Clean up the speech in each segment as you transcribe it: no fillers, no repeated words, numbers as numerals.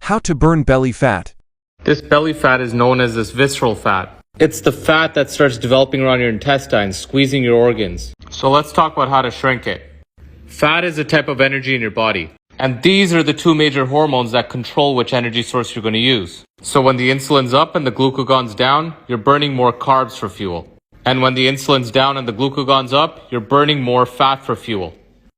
How to burn belly fat. This belly fat is known as this visceral fat. It's the fat that starts developing around your intestines, squeezing your organs. So let's talk about how to shrink it. Fat is a type of energy in your body. And these are the two major hormones that control which energy source you're going to use. So when the insulin's up and the glucagon's down, you're burning more carbs for fuel. And when the insulin's down and the glucagon's up, you're burning more fat for fuel.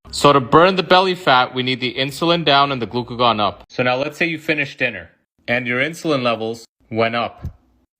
So to burn the belly fat, we need the insulin down and the glucagon up. So now let's say you finished dinner and your insulin levels went up.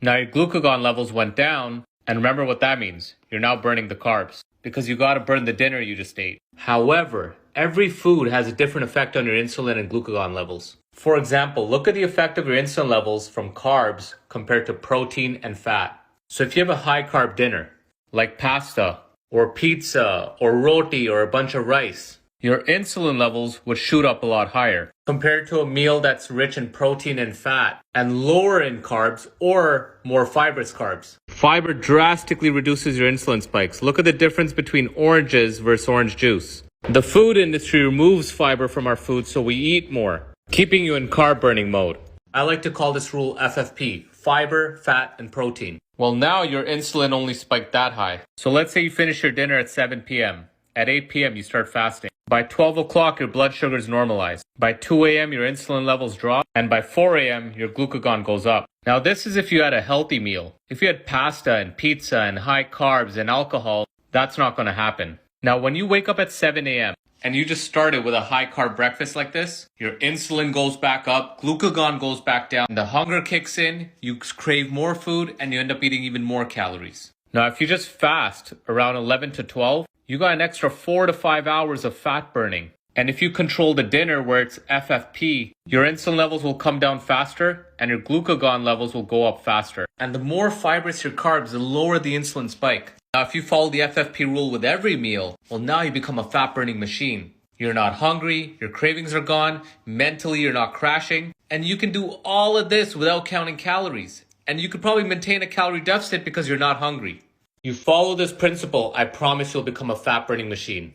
Now your glucagon levels went down, and remember what that means. You're now burning the carbs because you got to burn the dinner you just ate. However, every food has a different effect on your insulin and glucagon levels. For example, look at the effect of your insulin levels from carbs compared to protein and fat. So if you have a high carb dinner, like pasta or pizza or roti or a bunch of rice, your insulin levels would shoot up a lot higher compared to a meal that's rich in protein and fat and lower in carbs or more fibrous carbs. Fiber drastically reduces your insulin spikes. Look at the difference between oranges versus orange juice. The food industry removes fiber from our food so we eat more, keeping you in carb burning mode. I like to call this rule FFP, fiber, fat, and protein. Well, now your insulin only spiked that high. So let's say you finish your dinner at 7 p.m. At 8 p.m. you start fasting. By 12 o'clock your blood sugar is normalized. By 2 a.m. your insulin levels drop. And by 4 a.m. your glucagon goes up. Now this is if you had a healthy meal. If you had pasta and pizza and high carbs and alcohol, that's not going to happen. Now when you wake up at 7 a.m. and you just started with a high carb breakfast like this, your insulin goes back up, glucagon goes back down, the hunger kicks in, you crave more food, and you end up eating even more calories. Now if you just fast around 11 to 12, you got an extra 4 to 5 hours of fat burning. And if you control the dinner where it's FFP, your insulin levels will come down faster and your glucagon levels will go up faster. And the more fibrous your carbs, the lower the insulin spike. Now, if you follow the FFP rule with every meal, well, now you become a fat-burning machine. You're not hungry, your cravings are gone, mentally you're not crashing, and you can do all of this without counting calories. And you could probably maintain a calorie deficit because you're not hungry. You follow this principle, I promise you'll become a fat-burning machine.